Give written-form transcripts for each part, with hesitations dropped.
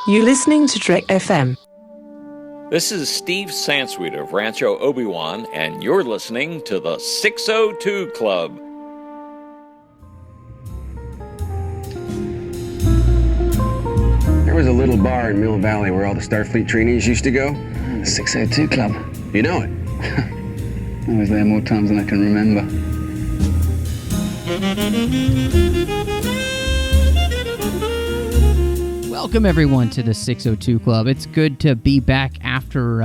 You're listening to Trek FM. This is Steve Sansweet of Rancho Obi-Wan, and you're listening to the 602 Club. There was a little bar in Mill Valley where all the Starfleet trainees used to go. The 602 Club. You know it. I was there more times than I can remember. Welcome, everyone, to the 602 Club. It's good to be back after,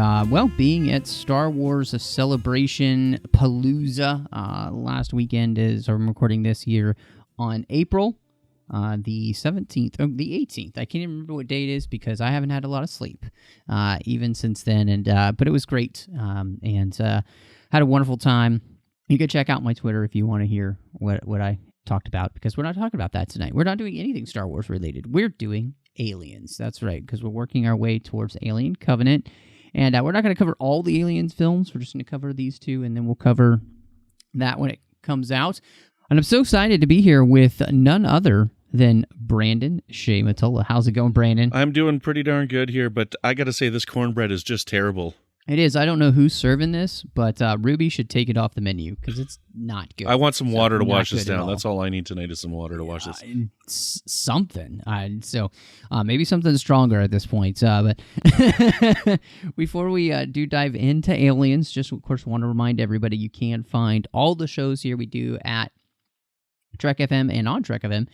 being at Star Wars Celebration Palooza. Last weekend I'm recording this here on April the 17th, the 18th. I can't even remember what day it is because I haven't had a lot of sleep even since then. But it was great and had a wonderful time. You can check out my Twitter if you want to hear what I talked about, because we're not talking about that tonight. We're not doing anything Star Wars related. We're doing Aliens. That's right, because we're working our way towards Alien Covenant. And we're not going to cover all the Aliens films. We're just going to cover these two, and then we'll cover that when it comes out. And I'm so excited to be here with none other than Brandon-Shea Mutala. How's it going, Brandon? I'm doing pretty darn good here, but I got to say this cornbread is just terrible. It is. I don't know who's serving this, but Ruby should take it off the menu because it's not good. I want some water to wash this down. That's all I need tonight is some water to wash this. Something. Maybe something stronger at this point. But before we do dive into Aliens, just of course want to remind everybody you can find all the shows here we do at Trek FM and on Trek FM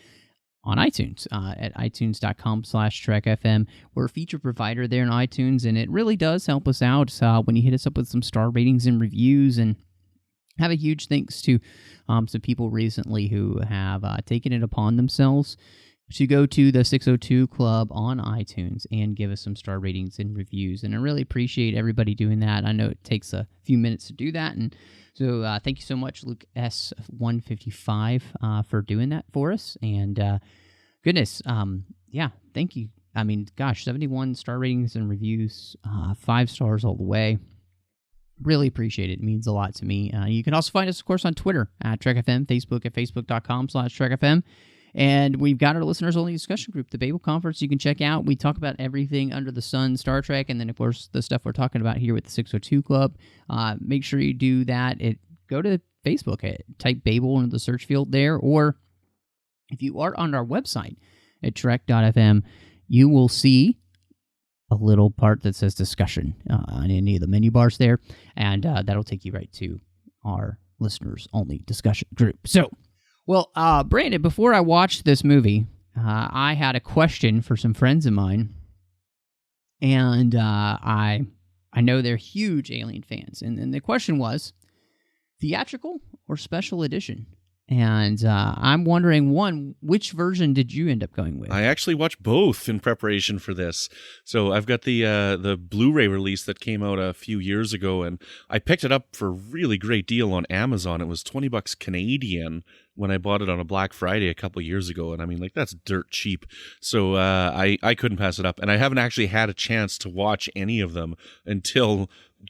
on iTunes at itunes.com/TrekFM. We're a feature provider there in iTunes, and it really does help us out when you hit us up with some star ratings and reviews. And have a huge thanks to some people recently who have taken it upon themselves to go to the 602 Club on iTunes and give us some star ratings and reviews. And I really appreciate everybody doing that. I know it takes a few minutes to do that, and so thank you so much, Luke S155, for doing that for us. And goodness, thank you. I mean, gosh, 71 star ratings and reviews, 5 stars all the way. Really appreciate it. It means a lot to me. You can also find us, of course, on Twitter at TrekFM, Facebook at facebook.com/TrekFM. And we've got our listeners-only discussion group, the Babel Conference, you can check out. We talk about everything under the sun, Star Trek, and then, of course, the stuff we're talking about here with the 602 Club. Make sure you do that. Go to Facebook, type Babel into the search field there, or if you are on our website at trek.fm, you will see a little part that says discussion on any of the menu bars there, and that'll take you right to our listeners-only discussion group. So, well, Brandon, before I watched this movie, I had a question for some friends of mine, and I know they're huge Alien fans, and the question was, theatrical or special edition? And I'm wondering, one, which version did you end up going with? I actually watched both in preparation for this. So I've got the Blu-ray release that came out a few years ago, and I picked it up for a really great deal on Amazon. It was $20 Canadian when I bought it on a Black Friday a couple years ago, and I mean, like, that's dirt cheap. So I couldn't pass it up, and I haven't actually had a chance to watch any of them until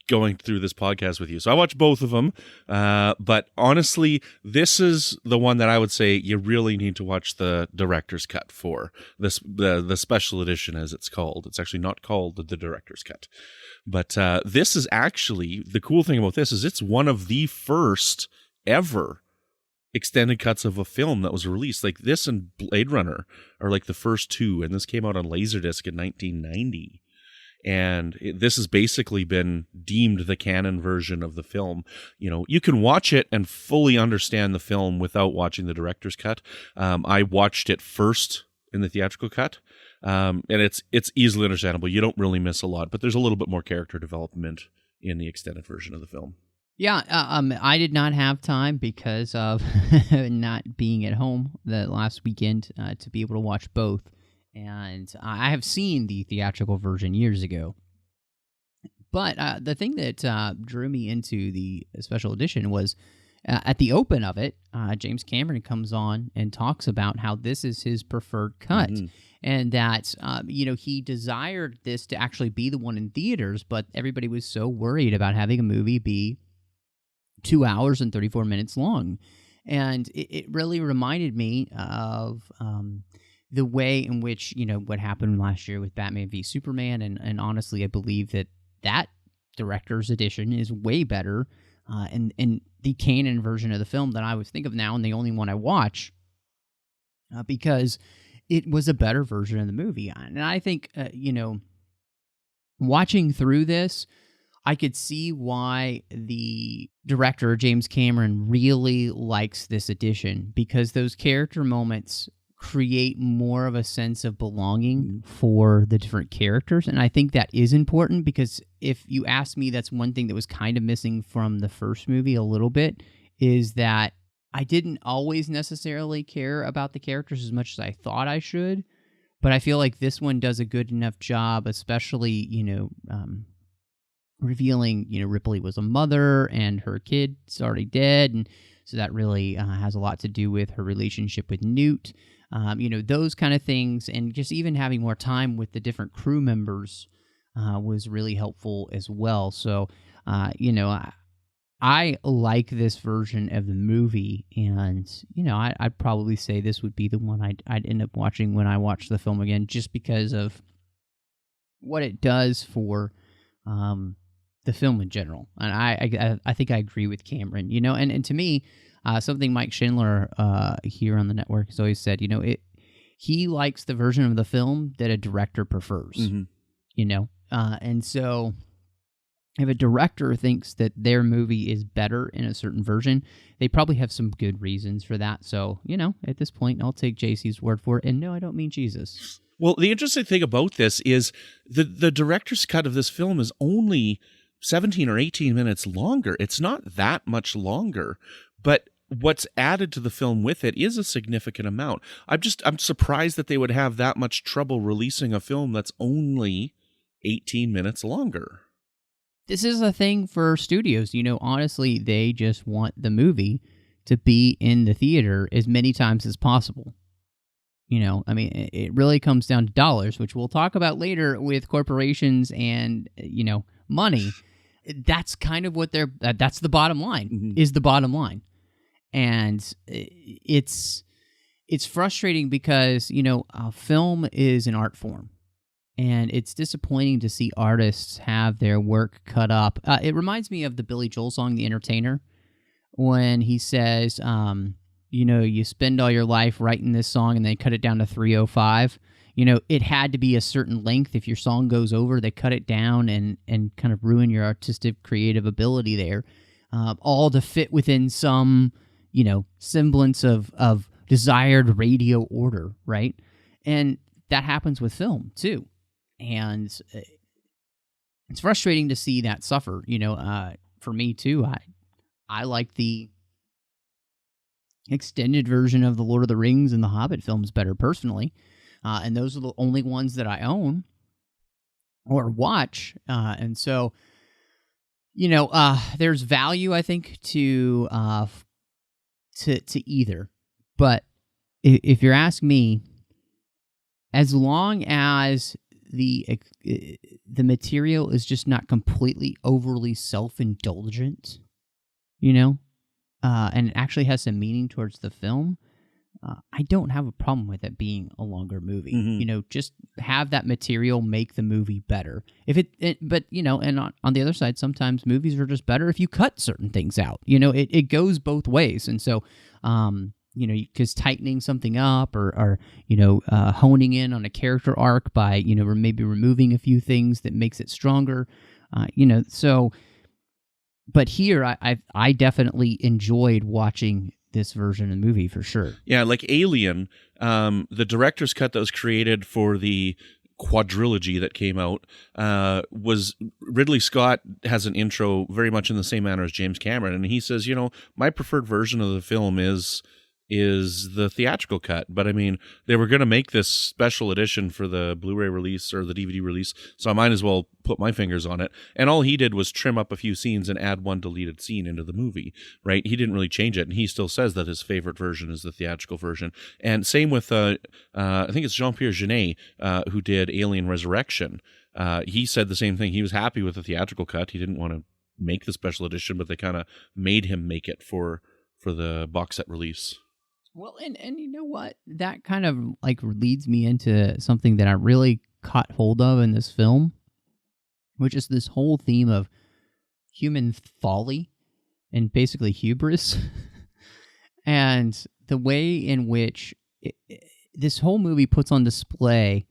going through this podcast with you. So I watched both of them, but honestly, this is the one that I would say you really need to watch the director's cut for. The special edition, as it's called. It's actually not called the director's cut. But this is actually, the cool thing about this is it's one of the first ever extended cuts of a film that was released. Like this and Blade Runner are like the first two, and this came out on Laserdisc in 1990. And this has basically been deemed the canon version of the film. You know, you can watch it and fully understand the film without watching the director's cut. I watched it first in the theatrical cut, and it's easily understandable. You don't really miss a lot, but there's a little bit more character development in the extended version of the film. Yeah, I did not have time because of not being at home the last weekend to be able to watch both. And I have seen the theatrical version years ago. But the thing that drew me into the special edition was at the open of it, James Cameron comes on and talks about how this is his preferred cut. Mm-hmm. And that, he desired this to actually be the one in theaters, but everybody was so worried about having a movie be 2 hours and 34 minutes long. And it really reminded me of the way in which, what happened last year with Batman v Superman, and honestly, I believe that director's edition is way better in the canon version of the film than I would think of now, and the only one I watch, because it was a better version of the movie. And I think, watching through this, I could see why the director, James Cameron, really likes this edition, because those character moments create more of a sense of belonging for the different characters. And I think that is important, because if you ask me, that's one thing that was kind of missing from the first movie a little bit, is that I didn't always necessarily care about the characters as much as I thought I should. But I feel like this one does a good enough job, especially, revealing, Ripley was a mother and her kid's already dead. And so that really has a lot to do with her relationship with Newt. Those kind of things, and just even having more time with the different crew members was really helpful as well. So, I like this version of the movie, and, I'd probably say this would be the one I'd end up watching when I watch the film again, just because of what it does for the film in general. And I think I agree with Cameron, and to me, something Mike Schindler here on the network has always said, he likes the version of the film that a director prefers, and so if a director thinks that their movie is better in a certain version, they probably have some good reasons for that. So, at this point, I'll take JC's word for it. And no, I don't mean Jesus. Well, the interesting thing about this is the director's cut of this film is only 17 or 18 minutes longer. It's not that much longer, but what's added to the film with it is a significant amount. I'm surprised that they would have that much trouble releasing a film that's only 18 minutes longer. This is a thing for studios. Honestly, they just want the movie to be in the theater as many times as possible. It really comes down to dollars, which we'll talk about later with corporations and, money. That's kind of what that's the bottom line, is the bottom line. And it's frustrating because, a film is an art form. And it's disappointing to see artists have their work cut up. It reminds me of the Billy Joel song, The Entertainer, when he says, you spend all your life writing this song and then cut it down to 3:05. It had to be a certain length. If your song goes over, they cut it down and kind of ruin your artistic creative ability there, all to fit within some, semblance of desired radio order, right? And that happens with film, too. And it's frustrating to see that suffer, for me too. I like the extended version of the Lord of the Rings and the Hobbit films better personally. And those are the only ones that I own or watch. And so, there's value, I think, to either. But if you're asking me, as long as the material is just not completely overly self-indulgent, and it actually has some meaning towards the film, I don't have a problem with it being a longer movie. Just have that material make the movie better. But and on the other side, sometimes movies are just better if you cut certain things out. It goes both ways, and so because tightening something up or honing in on a character arc by, or maybe removing a few things that makes it stronger, so, but here I definitely enjoyed watching this version of the movie for sure. Yeah, like Alien, the director's cut that was created for the quadrilogy that came out was Ridley Scott has an intro very much in the same manner as James Cameron, and he says, my preferred version of the film is the theatrical cut. But I mean, they were going to make this special edition for the Blu-ray release or the DVD release, so I might as well put my fingers on it. And all he did was trim up a few scenes and add one deleted scene into the movie, right? He didn't really change it, and he still says that his favorite version is the theatrical version. And same with, I think it's Jean-Pierre Jeunet, who did Alien Resurrection. He said the same thing. He was happy with the theatrical cut. He didn't want to make the special edition, but they kind of made him make it for the box set release. Well, and you know what? That kind of like leads me into something that I really caught hold of in this film, which is this whole theme of human folly and basically hubris. And the way in which this whole movie puts on display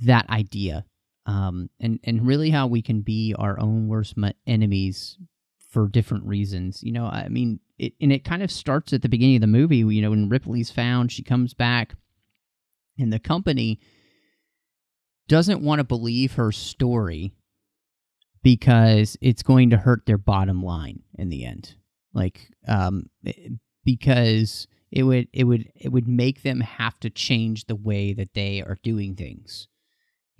that idea, and really how we can be our own worst enemies for different reasons. You know, I mean, it kind of starts at the beginning of the movie, you know, when Ripley's found, she comes back, and the company doesn't want to believe her story because it's going to hurt their bottom line in the end. Like, because it would make them have to change the way that they are doing things.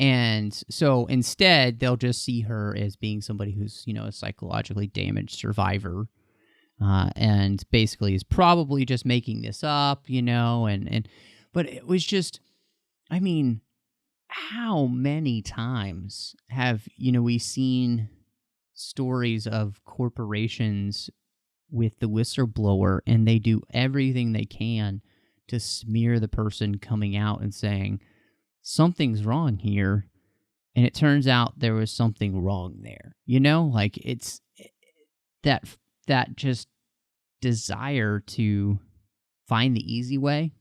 And so instead, they'll just see her as being somebody who's, you know, a psychologically damaged survivor, and basically is probably just making this up, you know, but it was just, I mean, how many times have, you know, we seen stories of corporations with the whistleblower, and they do everything they can to smear the person coming out and saying, something's wrong here, and it turns out there was something wrong there. You know, like it's that just desire to find the easy way,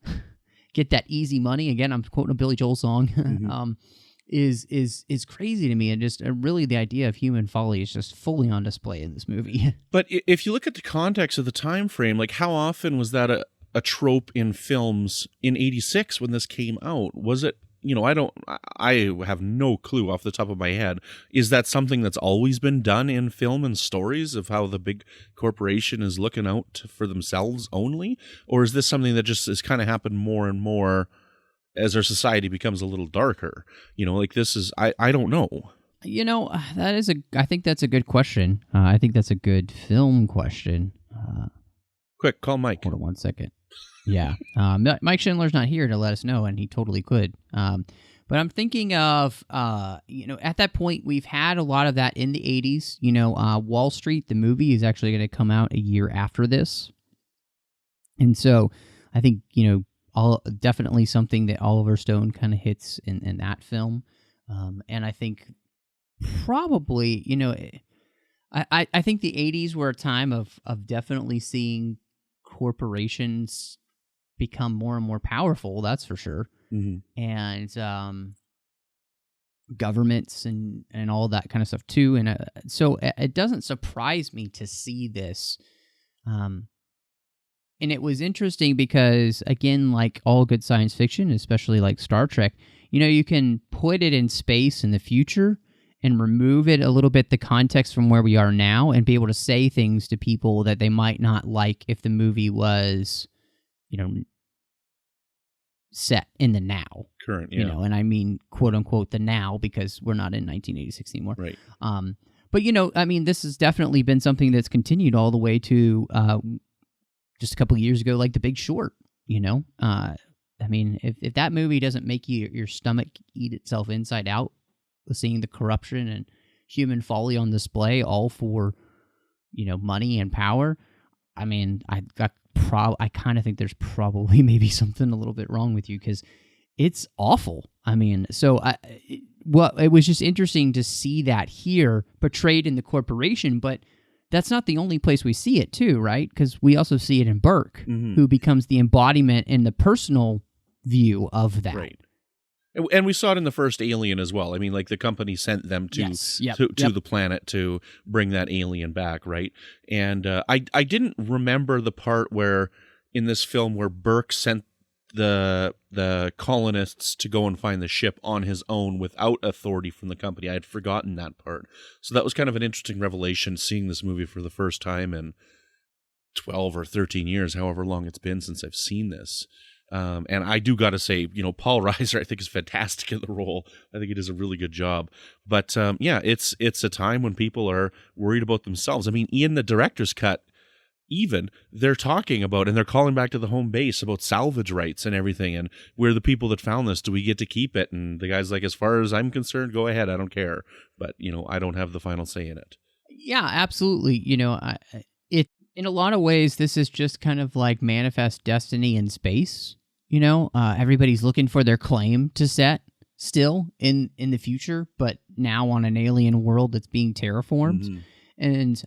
get that easy money. Again, I'm quoting a Billy Joel song. Mm-hmm. Is crazy to me, and just really the idea of human folly is just fully on display in this movie. But if you look at the context of the time frame, like how often was that a trope in films in '86 when this came out? Was it? You know, I have no clue off the top of my head. Is that something that's always been done in film and stories of how the big corporation is looking out for themselves only? Or is this something that just has kind of happened more and more as our society becomes a little darker? You know, like this is, I don't know. You know, I think that's a good question. I think that's a good film question. Quick, call Mike. Hold on 1 second. Yeah. Mike Schindler's not here to let us know, and he totally could. But I'm thinking of, you know, at that point, we've had a lot of that in the 80s. You know, Wall Street, the movie, is actually going to come out a year after this. And so I think, you know, definitely something that Oliver Stone kind of hits in that film. And I think probably, you know, I think the 80s were a time of definitely seeing corporations become more and more powerful, that's for sure. Mm-hmm. And governments and all that kind of stuff too. And so it doesn't surprise me to see this. And it was interesting because, again, like all good science fiction, especially like Star Trek, you know, you can put it in space in the future and remove it a little bit, the context from where we are now, and be able to say things to people that they might not like if the movie was, you know, set in the now. Current, yeah. You know, and I mean, quote unquote, the now, because we're not in 1986 anymore. Right. But, you know, I mean, this has definitely been something that's continued all the way to just a couple of years ago, like The Big Short, you know? I mean, if that movie doesn't make your stomach eat itself inside out, seeing the corruption and human folly on display, all for, you know, money and power, I mean, I kind of think there's probably maybe something a little bit wrong with you, because it's awful. I mean, so it was just interesting to see that here portrayed in the corporation, but that's not the only place we see it too, right? Because we also see it in Burke, mm-hmm. who becomes the embodiment in the personal view of that. Right. And we saw it in the first Alien as well. I mean, like the company sent them to the planet to bring that alien back, right? And I didn't remember the part where in this film where Burke sent the colonists to go and find the ship on his own without authority from the company. I had forgotten that part. So that was kind of an interesting revelation, seeing this movie for the first time in 12 or 13 years, however long it's been since I've seen this. And I do got to say, you know, Paul Reiser, I think, is fantastic in the role. I think he does a really good job. But yeah, it's a time when people are worried about themselves. I mean, in the director's cut, even they're talking about, and they're calling back to the home base about salvage rights and everything. And we're the people that found this. Do we get to keep it? And the guy's like, as far as I'm concerned, go ahead. I don't care. But, you know, I don't have the final say in it. Yeah, absolutely. You know, In a lot of ways, this is just kind of like Manifest Destiny in space. Everybody's looking for their claim to set still in the future, but now on an alien world that's being terraformed. Mm-hmm. And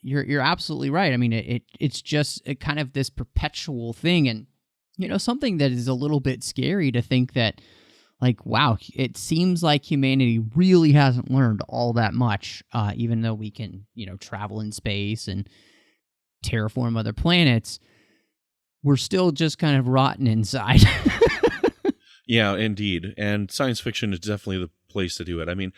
you're absolutely right. I mean, it's just kind of this perpetual thing, and something that is a little bit scary to think that, like, wow, it seems like humanity really hasn't learned all that much, even though we can travel in space and terraform other planets. We're still just kind of rotten inside. Yeah, indeed. And science fiction is definitely the place to do it. I mean,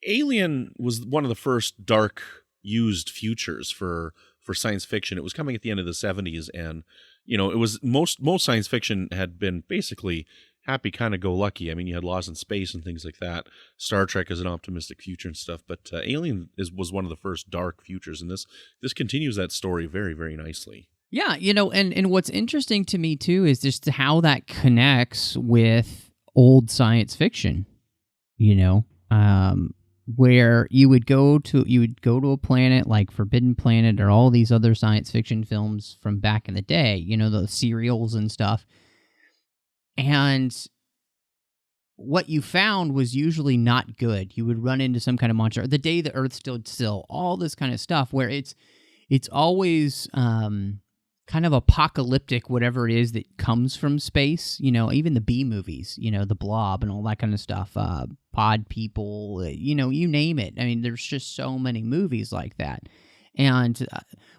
Alien was one of the first dark used futures for science fiction. It was coming at the end of the 70s, and it was most science fiction had been basically happy kind of go lucky. I mean, you had Lost in Space and things like that. Star Trek is an optimistic future and stuff, but Alien was one of the first dark futures, and this continues that story very, very nicely. Yeah, and what's interesting to me too is just how that connects with old science fiction. Where you would go to a planet like Forbidden Planet or all these other science fiction films from back in the day. The serials and stuff. And what you found was usually not good. You would run into some kind of monster. The Day the Earth Stood Still, all this kind of stuff where it's always kind of apocalyptic, whatever it is that comes from space. Even the B movies, the Blob and all that kind of stuff, Pod People, you name it. I mean, there's just so many movies like that. And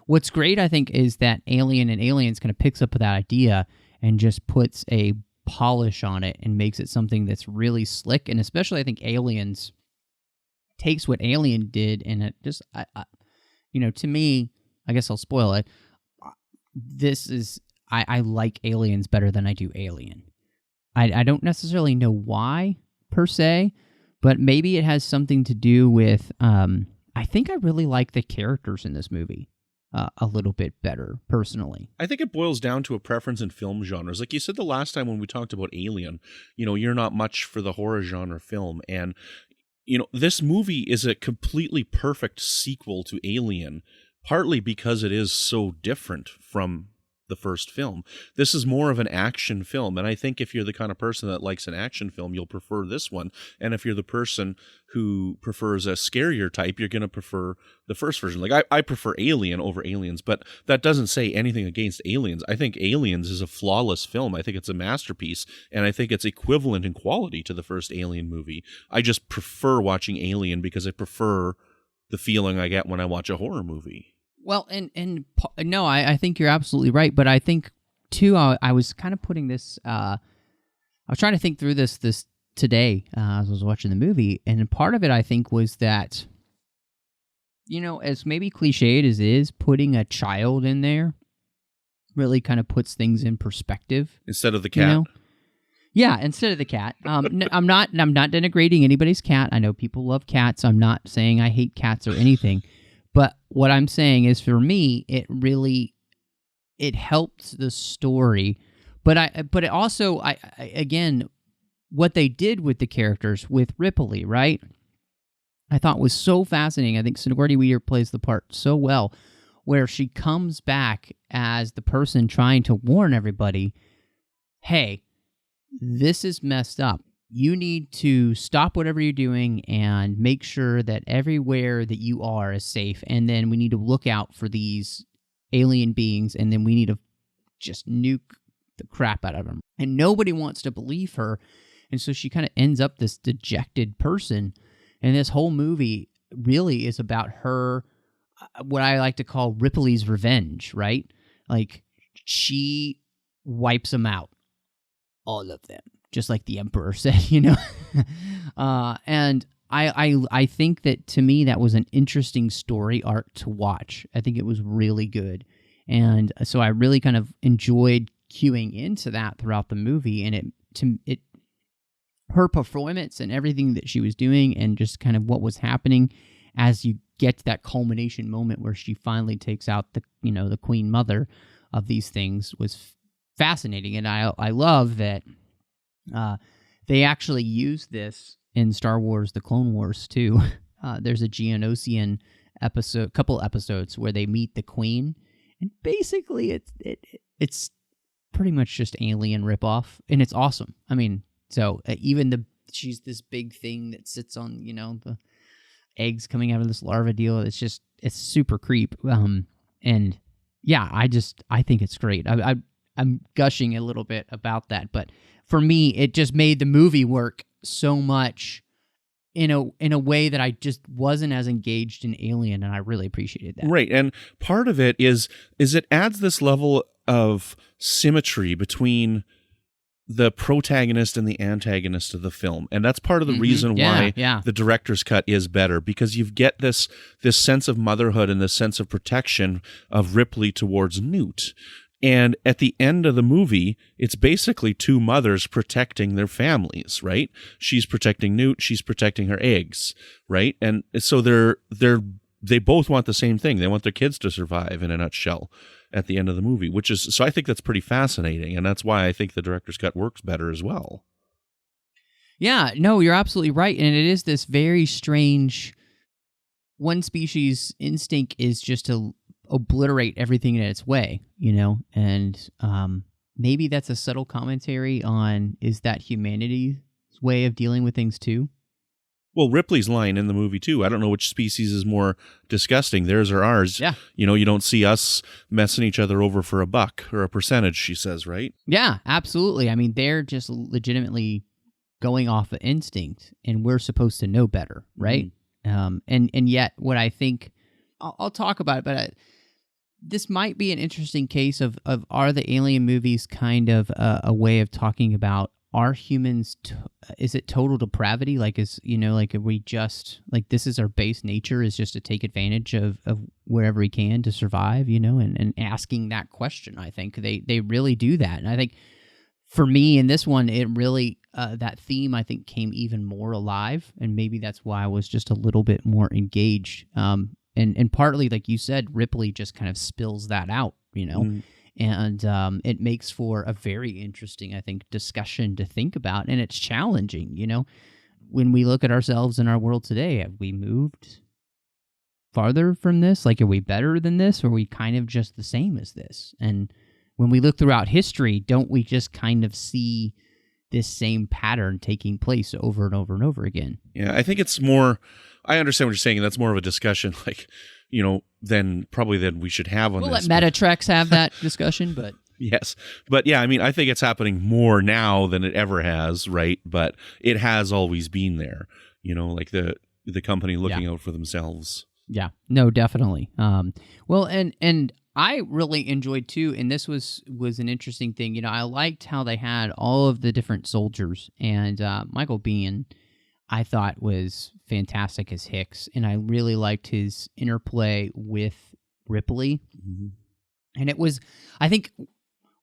what's great, I think, is that Alien and Aliens kind of picks up that idea and just puts a polish on it and makes it something that's really slick. And especially, I think Aliens takes what Alien did, and it just, to me, I guess I'll spoil it. I like Aliens better than I do Alien. I don't necessarily know why, per se, but maybe it has something to do with, I think I really like the characters in this movie a little bit better, personally. I think it boils down to a preference in film genres. Like you said the last time when we talked about Alien, you're not much for the horror genre film, and, this movie is a completely perfect sequel to Alien, partly because it is so different from the first film. This is more of an action film, and I think if you're the kind of person that likes an action film, you'll prefer this one. And if you're the person who prefers a scarier type, you're going to prefer the first version. Like, I prefer Alien over Aliens, but that doesn't say anything against Aliens. I think Aliens is a flawless film. I think it's a masterpiece, and I think it's equivalent in quality to the first Alien movie. I just prefer watching Alien because I prefer the feeling I get when I watch a horror movie. Well, and no, I think you're absolutely right, but I think too, I was kind of putting this. I was trying to think through this today as I was watching the movie, and part of it I think was that, as maybe cliched as it is, putting a child in there really kind of puts things in perspective instead of the cat. Yeah, instead of the cat. I'm not denigrating anybody's cat. I know people love cats. I'm not saying I hate cats or anything. But what I'm saying is, for me, it helped the story. But it also, again, what they did with the characters with Ripley, right? I thought was so fascinating. I think Sigourney Weaver plays the part so well, where she comes back as the person trying to warn everybody, hey, this is messed up. You need to stop whatever you're doing and make sure that everywhere that you are is safe. And then we need to look out for these alien beings, and then we need to just nuke the crap out of them. And nobody wants to believe her. And so she kind of ends up this dejected person. And this whole movie really is about her, what I like to call Ripley's revenge, right? Like, she wipes them out. All of them. Just like the Emperor said, and I think that, to me, that was an interesting story arc to watch. I think it was really good, and so I really kind of enjoyed queuing into that throughout the movie. And her performance and everything that she was doing, and just kind of what was happening as you get to that culmination moment where she finally takes out the Queen Mother of these things, was fascinating. And I love that. They actually use this in Star Wars: The Clone Wars too. There's a Geonosian couple episodes where they meet the Queen, and basically it's pretty much just Alien ripoff, and it's awesome. I mean, so even she's this big thing that sits on, the eggs coming out of this larva deal. It's super creep. And yeah, I think it's great. I'm gushing a little bit about that, but for me, it just made the movie work so much in a way that I just wasn't as engaged in Alien, and I really appreciated that. Right, and part of it is it adds this level of symmetry between the protagonist and the antagonist of the film, and that's part of the reason why the director's cut is better, because you get this sense of motherhood and this sense of protection of Ripley towards Newt. And at the end of the movie, it's basically two mothers protecting their families, right? She's protecting Newt, she's protecting her eggs, right? And so they both want the same thing. They want their kids to survive, in a nutshell, at the end of the movie, so I think that's pretty fascinating, and that's why I think the director's cut works better as well. Yeah, no, you're absolutely right, and it is this very strange, one species' instinct is just to obliterate everything in its way, and maybe that's a subtle commentary on, is that humanity's way of dealing with things too? Well, Ripley's line in the movie, too, I don't know which species is more disgusting, theirs or ours. Yeah. You don't see us messing each other over for a buck or a percentage, she says, right? Yeah, absolutely. I mean, they're just legitimately going off of instinct, and we're supposed to know better, right? And yet, what I think, I'll talk about it, but this might be an interesting case of are the Alien movies kind of a way of talking about, are humans, is it total depravity? Like, are we just, like, this is our base nature, is just to take advantage of wherever we can to survive, and asking that question. I think they really do that. And I think for me in this one, it really, that theme, I think, came even more alive. And maybe that's why I was just a little bit more engaged. And partly, like you said, Ripley just kind of spills that out, And it makes for a very interesting, I think, discussion to think about. And it's challenging, when we look at ourselves in our world today. Have we moved farther from this? Like, are we better than this? Or are we kind of just the same as this? And when we look throughout history, don't we just kind of see this same pattern taking place over and over and over again? Yeah, I think it's more, I understand what you're saying, and that's more of a discussion, like, than we should have on we'll this. Let Metatrex have that discussion, but... Yes. But yeah, I mean, I think it's happening more now than it ever has, right? But it has always been there, like the company looking out for themselves. Yeah, no, definitely. Well, and I really enjoyed too, and this was an interesting thing. I liked how they had all of the different soldiers, and Michael Biehn, I thought, was fantastic as Hicks, and I really liked his interplay with Ripley. And it was, I think,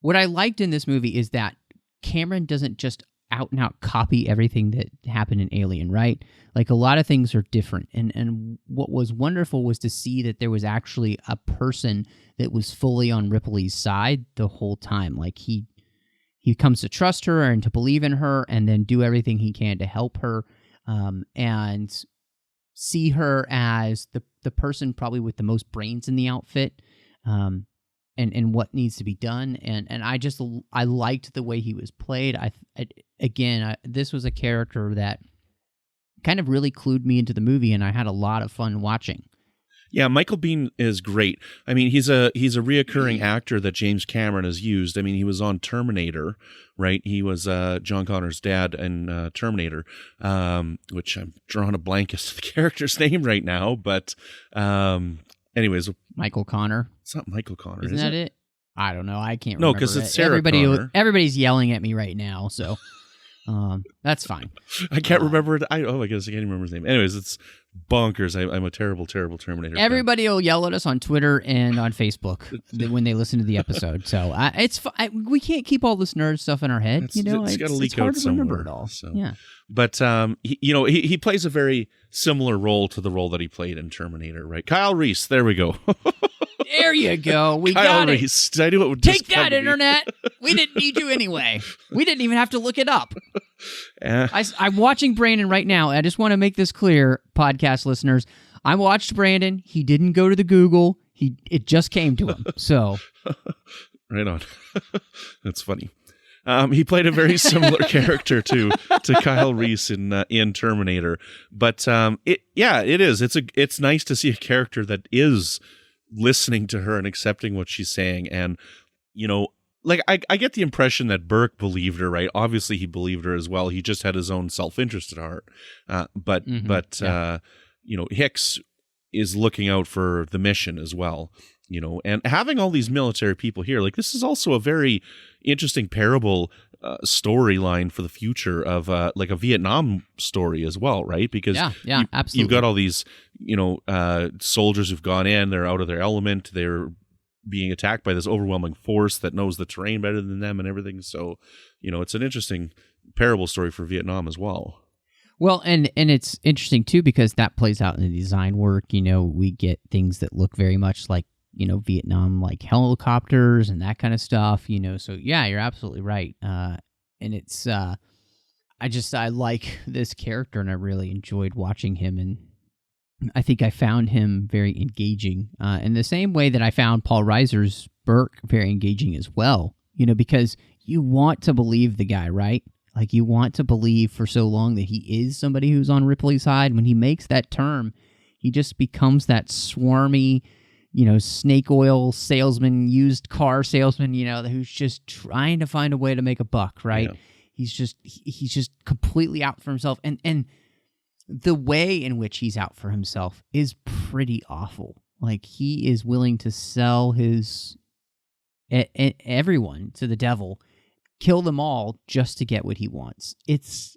what I liked in this movie is that Cameron doesn't just out and out copy everything that happened in Alien, right? Like, a lot of things are different, and what was wonderful was to see that there was actually a person that was fully on Ripley's side the whole time. Like, he comes to trust her and to believe in her, and then do everything he can to help her. And see her as the person probably with the most brains in the outfit, and what needs to be done. And I liked the way he was played. This was a character that kind of really clued me into the movie, and I had a lot of fun watching. Yeah, Michael Biehn is great. I mean, he's a reoccurring actor that James Cameron has used. I mean, he was on Terminator, right? He was John Connor's dad in Terminator, which I'm drawing a blank as to the character's name right now. But anyways. Michael Connor. It's not Michael Connor, Isn't that it? I don't know. I can't remember. No, because it's Sarah Connor. Everybody's yelling at me right now, so that's fine. I can't remember it. I guess I can't remember his name. Anyways, it's bonkers. I'm a terrible, terrible Terminator fan. Everybody will yell at us on Twitter and on Facebook when they listen to the episode. So we can't keep all this nerd stuff in our head. It's got to leak hard out to somewhere. Remember it all. So. Yeah. But he plays a very similar role to the role that he played in Terminator, right? Kyle Reese. There we go. There you go. We Kyle got Reese. it. Did I do it? Take that, Internet. We didn't need you anyway. We didn't even have to look it up. I'm watching Brandon right now. I just want to make this clear, podcast listeners. I watched Brandon. He didn't go to the Google. It just came to him. So, right on. That's funny. He played a very similar character to Kyle Reese in Terminator, but it is. It's nice to see a character that is listening to her and accepting what she's saying, and like I get the impression that Burke believed her, right? Obviously, he believed her as well. He just had his own self-interest at heart, but Hicks is looking out for the mission as well. And having all these military people here, like this is also a very interesting parable storyline for the future of like a Vietnam story as well, right? Because absolutely. You've got all these, soldiers who've gone in, they're out of their element, they're being attacked by this overwhelming force that knows the terrain better than them and everything. So, it's an interesting parable story for Vietnam as well. Well, and it's interesting too because that plays out in the design work. We get things that look very much like Vietnam, like helicopters and that kind of stuff, so yeah, you're absolutely right. And it's, I like this character and I really enjoyed watching him. And I think I found him very engaging, in the same way that I found Paul Reiser's Burke very engaging as well, because you want to believe the guy, right? Like you want to believe for so long that he is somebody who's on Ripley's side. When he makes that turn, he just becomes that swarmy, snake oil salesman, used car salesman, who's just trying to find a way to make a buck, right? Yeah. He's just completely out for himself. And the way in which he's out for himself is pretty awful. Like he is willing to sell his everyone to the devil, kill them all just to get what he wants. It's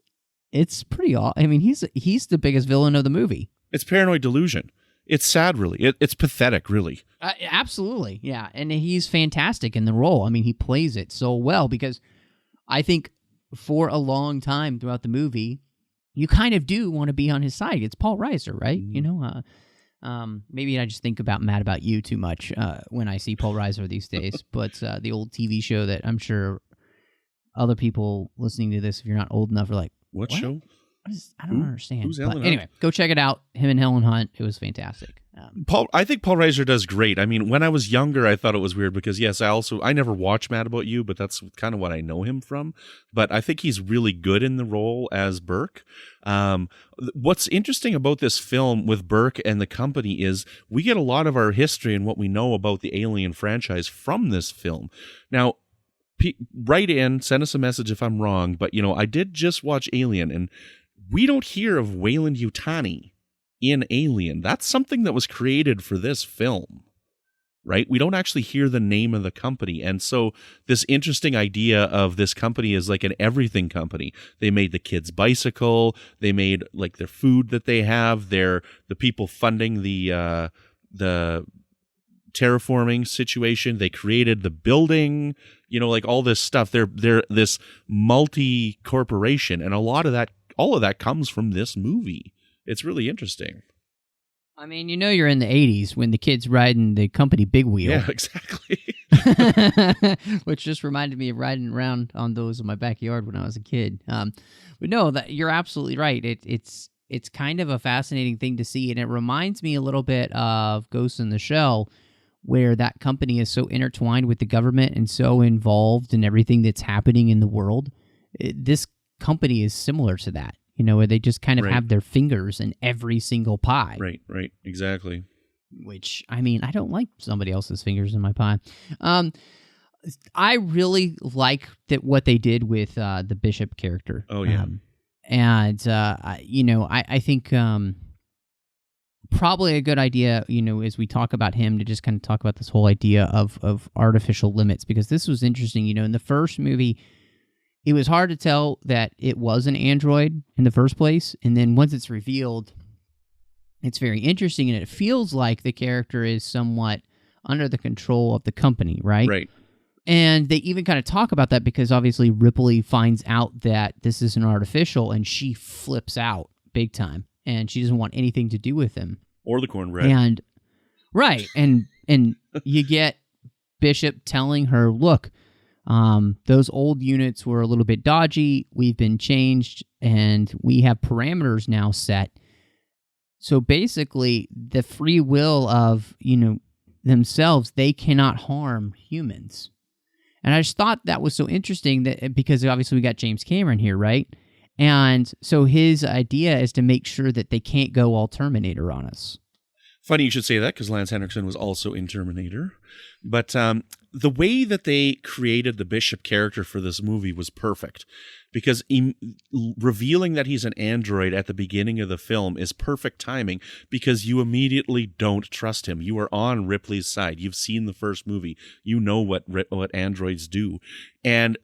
pretty awful. I mean, he's the biggest villain of the movie. It's paranoid delusion. It's sad, really. It's pathetic, really. Absolutely, yeah. And he's fantastic in the role. I mean, he plays it so well because I think for a long time throughout the movie, you kind of do want to be on his side. It's Paul Reiser, right? Maybe I just think about Mad About You too much when I see Paul Reiser these days. But the old TV show that I'm sure other people listening to this, if you're not old enough, are like, what show? I don't understand. Who's but anyway, go check it out. Him and Helen Hunt. It was fantastic. I think Paul Reiser does great. I mean, when I was younger, I thought it was weird because, yes, I never watched Mad About You, but that's kind of what I know him from. But I think he's really good in the role as Burke. What's interesting about this film with Burke and the company is we get a lot of our history and what we know about the Alien franchise from this film. Now, write in, send us a message if I'm wrong, but, I did just watch Alien, and we don't hear of Weyland-Yutani in Alien. That's something that was created for this film, right? We don't actually hear the name of the company. And so this interesting idea of this company is like an everything company. They made the kids' bicycle. They made like their food that they have. They're the people funding the terraforming situation. They created the building, like all this stuff. They're this multi-corporation, and all of that comes from this movie. It's really interesting. I mean, you're in the 80s when the kid's riding the company big wheel. Yeah, exactly. Which just reminded me of riding around on those in my backyard when I was a kid. But no, that you're absolutely right. It's kind of a fascinating thing to see, and it reminds me a little bit of Ghost in the Shell, where that company is so intertwined with the government and so involved in everything that's happening in the world. This company is similar to that, where they just kind of have their fingers in every single pie. Right, exactly. Which, I mean, I don't like somebody else's fingers in my pie. I really like what they did with the Bishop character. Oh, yeah. I think probably a good idea, as we talk about him, to just kind of talk about this whole idea of artificial limits, because this was interesting. In the first movie, it was hard to tell that it was an android in the first place, and then once it's revealed, it's very interesting, and it feels like the character is somewhat under the control of the company, right? Right. And they even kind of talk about that because obviously Ripley finds out that this is an artificial, and she flips out big time, and she doesn't want anything to do with him. Or the cornbread. And right, and you get Bishop telling her, look, those old units were a little bit dodgy. We've been changed, and we have parameters now set. So basically, the free will of, themselves, they cannot harm humans. And I just thought that was so interesting that because obviously we got James Cameron here, right? And so his idea is to make sure that they can't go all Terminator on us. Funny you should say that, because Lance Henriksen was also in Terminator. But the way that they created the Bishop character for this movie was perfect, because revealing that he's an android at the beginning of the film is perfect timing, because you immediately don't trust him. You are on Ripley's side. You've seen the first movie. You know what androids do. And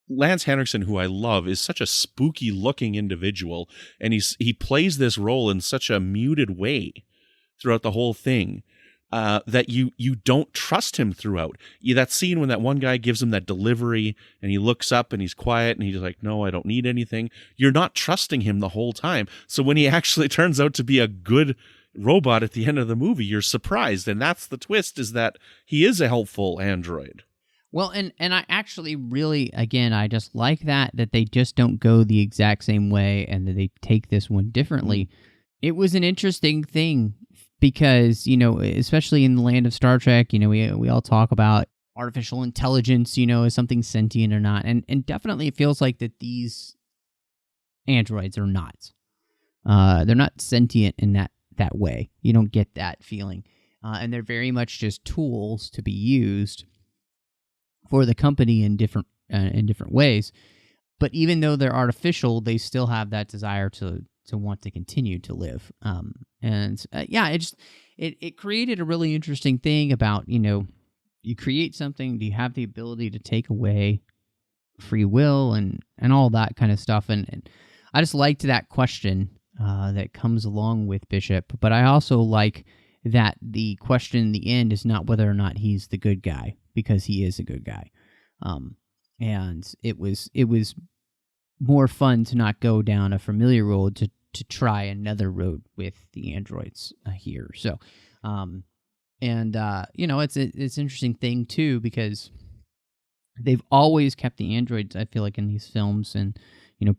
Lance Henriksen, who I love, is such a spooky-looking individual, and he plays this role in such a muted way throughout the whole thing that you don't trust him throughout. That scene when that one guy gives him that delivery, and he looks up and he's quiet, and he's like, "No, I don't need anything." You're not trusting him the whole time. So when he actually turns out to be a good robot at the end of the movie, you're surprised, and that's the twist: is that he is a helpful android. Well, and I actually really, again, I just like that they just don't go the exact same way and that they take this one differently. It was an interesting thing because, especially in the land of Star Trek, we all talk about artificial intelligence, is something sentient or not. And definitely it feels like that these androids are not. They're not sentient in that way. You don't get that feeling. And they're very much just tools to be used for the company in different ways. But even though they're artificial, they still have that desire to want to continue to live. It created a really interesting thing about, you create something, do you have the ability to take away free will and all that kind of stuff. And I just liked that question that comes along with Bishop. But I also like that the question in the end is not whether or not he's the good guy, because he is a good guy. And it was more fun to not go down a familiar road to try another road with the androids here. So, it's an interesting thing too, because they've always kept the androids, I feel like, in these films, and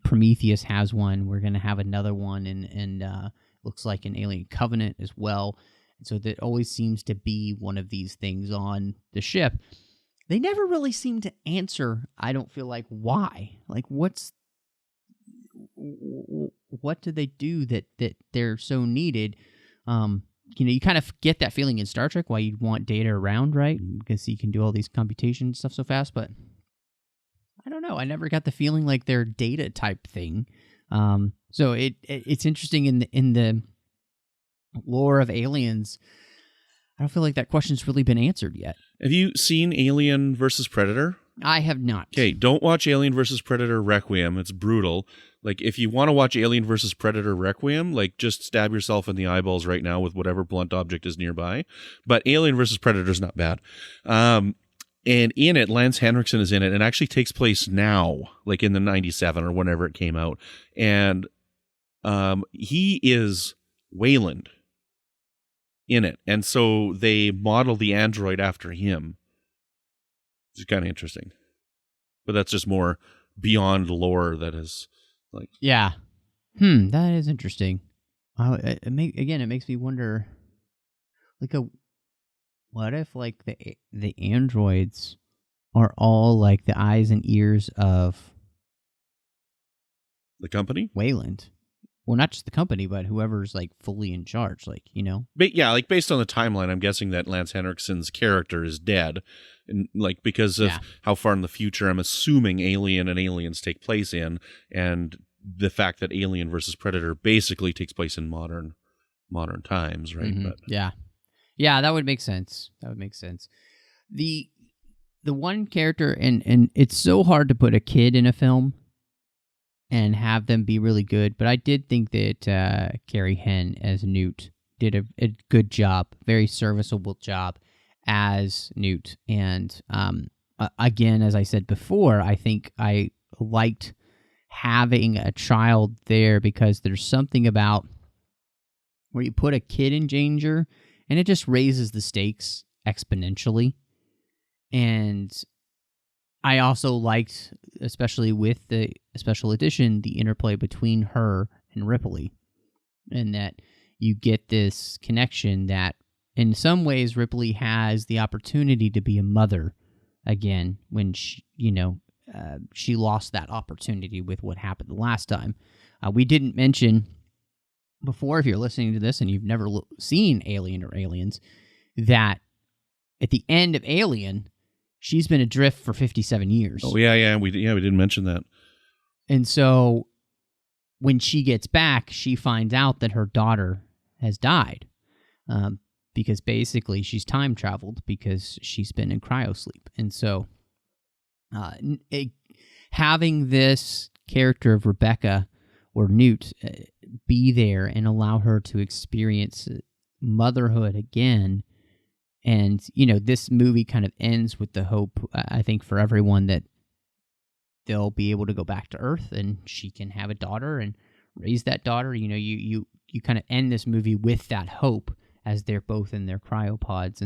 Prometheus has one. We're going to have another one, and looks like an Alien Covenant as well. So that always seems to be one of these things on the ship. They never really seem to answer, I don't feel like, why. Like, what do they do that they're so needed? You kind of get that feeling in Star Trek, why you'd want Data around, right? Because he can do all these computation stuff so fast, but I don't know. I never got the feeling like they're Data type thing. So it's interesting in the lore of aliens. I don't feel like that question's really been answered yet. Have you seen Alien versus Predator? I have not. Okay, don't watch Alien versus Predator Requiem. It's brutal. Like, if you want to watch Alien versus Predator Requiem, just stab yourself in the eyeballs right now with whatever blunt object is nearby. But Alien versus Predator is not bad. And in it, Lance Henriksen is in it, and it actually takes place now, like in the 97 or whenever it came out. And he is Wayland in it. And so they model the android after him. It's kind of interesting. But that's just more beyond lore that is like... Yeah. That is interesting. It makes me wonder, what if the androids are all like the eyes and ears of the company? Wayland. Well, not just the company, but whoever's fully in charge, But yeah, based on the timeline, I'm guessing that Lance Henriksen's character is dead. And because of how far in the future I'm assuming Alien and Aliens take place in, and the fact that Alien versus Predator basically takes place in modern times, right? Mm-hmm. But Yeah, that would make sense. The one character, and it's so hard to put a kid in a film and have them be really good, but I did think that Carrie Henn as Newt did a good job, very serviceable job as Newt. And again, as I said before, I think I liked having a child there, because there's something about where you put a kid in danger and it just raises the stakes exponentially. And I also liked, especially with the special edition, the interplay between her and Ripley. and that you get this connection that in some ways Ripley has the opportunity to be a mother again when she, she lost that opportunity with what happened the last time. We didn't mention before, if you're listening to this and you've never seen Alien or Aliens, that at the end of Alien, she's been adrift for 57 years. Oh, yeah, we didn't mention that. And so when she gets back, she finds out that her daughter has died because basically she's time traveled because she's been in cryosleep. And so having this character of Rebecca or Newt be there and allow her to experience motherhood again. And, this movie kind of ends with the hope, I think, for everyone that they'll be able to go back to Earth and she can have a daughter and raise that daughter. You kind of end this movie with that hope as they're both in their cryopods.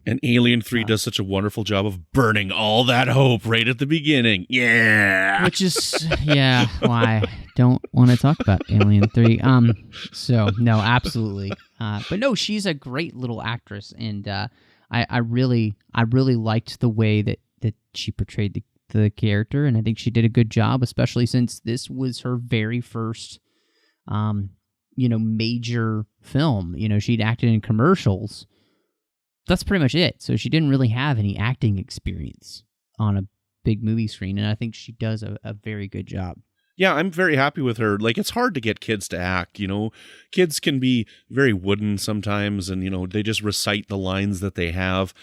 And Alien 3 does such a wonderful job of burning all that hope right at the beginning. Yeah. Which is, why I don't want to talk about Alien 3. No, absolutely. But no, she's a great little actress, and I really liked the way that she portrayed the character, and I think she did a good job, especially since this was her very first major film. She'd acted in commercials. That's pretty much it. So she didn't really have any acting experience on a big movie screen, and I think she does a very good job. Yeah, I'm very happy with her. Like, it's hard to get kids to act, Kids can be very wooden sometimes, and, they just recite the lines that they have.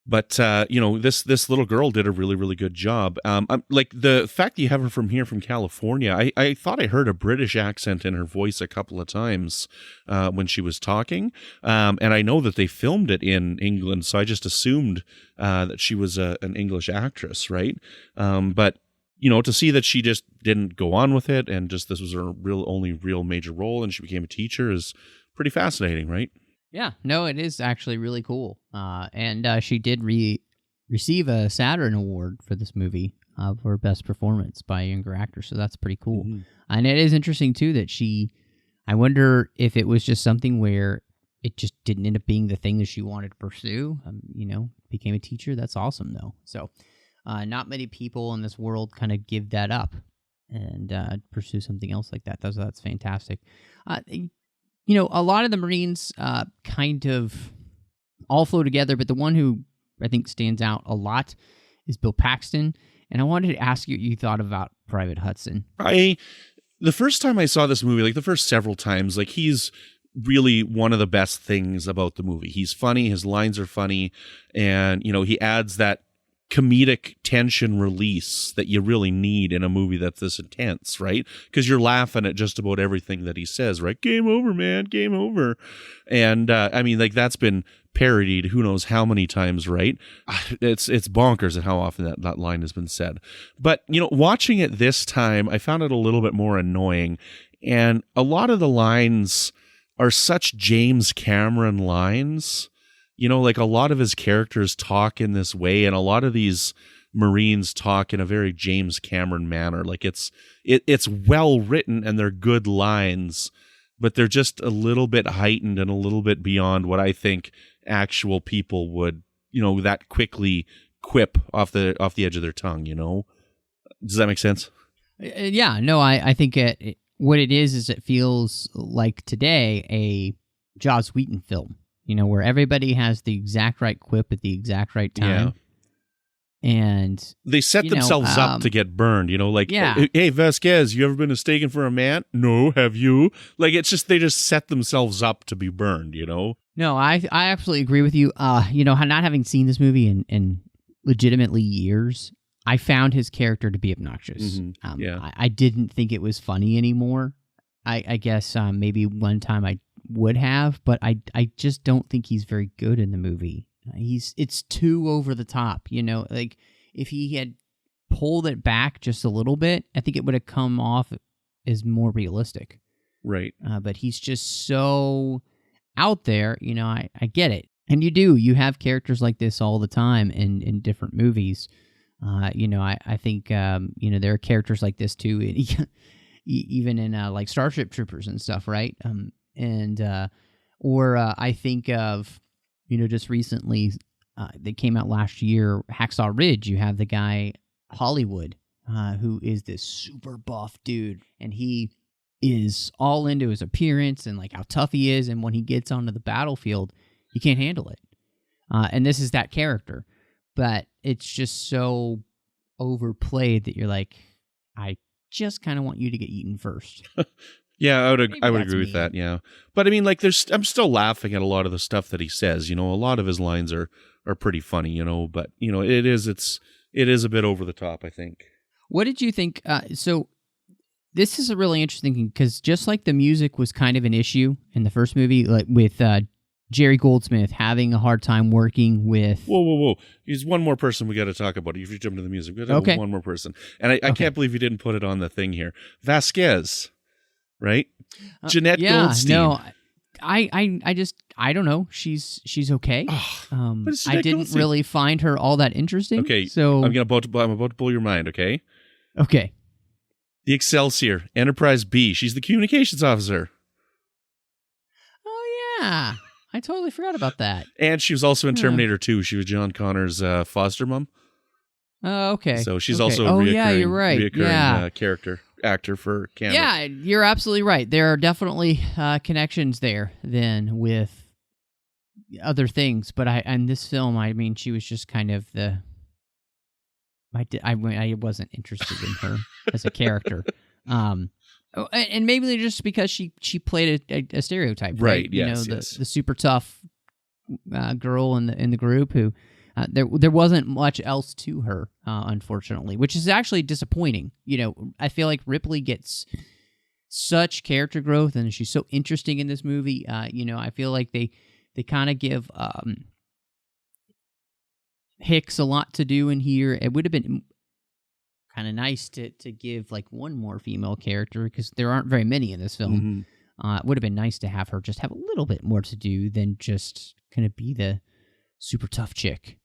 But, this little girl did a really, really good job. Like, the fact that you have her from California, I thought I heard a British accent in her voice a couple of times when she was talking. And I know that they filmed it in England, so I just assumed that she was an English actress, right? But, to see that she just didn't go on with it and just this was her only real major role and she became a teacher is pretty fascinating, right? Yeah, no, it is actually really cool. And she did receive a Saturn Award for this movie for Best Performance by a Younger Actor, so that's pretty cool. Mm-hmm. And it is interesting, too, that I wonder if it was just something where it just didn't end up being the thing that she wanted to pursue. Became a teacher. That's awesome, though. So not many people in this world kind of give that up and pursue something else like that. That's fantastic. A lot of the Marines kind of all flow together, but the one who I think stands out a lot is Bill Paxton. And I wanted to ask you what you thought about Private Hudson. The first time I saw this movie, like the first several times, like he's really one of the best things about the movie. He's funny, his lines are funny, and, he adds that comedic tension release that you really need in a movie that's this intense, right? Because you're laughing at just about everything that he says, right? Game over, man, game over. And that's been parodied who knows how many times, right? It's bonkers at how often that line has been said. But, watching it this time, I found it a little bit more annoying. And a lot of the lines are such James Cameron lines. Like a lot of his characters talk in this way, and a lot of these Marines talk in a very James Cameron manner. Like it's well written and they're good lines, but they're just a little bit heightened and a little bit beyond what I think actual people would, that quickly quip off the edge of their tongue. Does that make sense? Yeah, no, I think what it is it feels like today a Joss Whedon film. Where everybody has the exact right quip at the exact right time. Yeah. And they set themselves up to get burned, hey, Vasquez, you ever been mistaken for a man? No, have you? Like, it's just, they just set themselves up to be burned, No, I absolutely agree with you. Not having seen this movie in legitimately years, I found his character to be obnoxious. Mm-hmm. I didn't think it was funny anymore. I guess maybe one time I would have, but I just don't think he's very good in the movie. It's too over the top, like if he had pulled it back just a little bit, I think it would have come off as more realistic. Right. But he's just so out there, I get it. And you have characters like this all the time in different movies. I think, there are characters like this too. even in like Starship Troopers and stuff, right? Or I think of, just recently, they came out last year, Hacksaw Ridge. You have the guy Hollywood, who is this super buff dude, and he is all into his appearance and like how tough he is, and when he gets onto the battlefield, he can't handle it. And this is that character, but it's just so overplayed that you're like, I just kind of want you to get eaten first. Yeah, I would agree with that. Yeah, but I mean, like, I'm still laughing at a lot of the stuff that he says. A lot of his lines are pretty funny. But it is a bit over the top, I think. What did you think? So this is a really interesting thing, because just like the music was kind of an issue in the first movie, like with Jerry Goldsmith having a hard time working with... Whoa. He's one more person we got to talk about. If you jump into the music, we got one more person. And I can't believe you didn't put it on the thing here. Vasquez, right? Jeanette Goldstein. No, I don't know. She's okay. I didn't really find her all that interesting. Okay, so I'm about to blow your mind, okay? Okay. The Excelsior, Enterprise B. She's the communications officer. Oh, yeah. I totally forgot about that. And she was also in Terminator 2. She was John Connor's foster mom. Oh, okay. So she's also a reoccurring actor for Canada. Yeah, you're absolutely right. There are definitely connections there then with other things. But in this film, I mean, she was just kind of the... I wasn't interested in her as a character. And maybe just because she played a stereotype, right? Yes, the super tough girl in the group who there wasn't much else to her, unfortunately, which is actually disappointing. I feel like Ripley gets such character growth, and she's so interesting in this movie. I feel like they kind of give Hicks a lot to do in here. It would have been kind of nice to give like one more female character, because there aren't very many in this film. Mm-hmm. It would have been nice to have her just have a little bit more to do than just kind of be the super tough chick,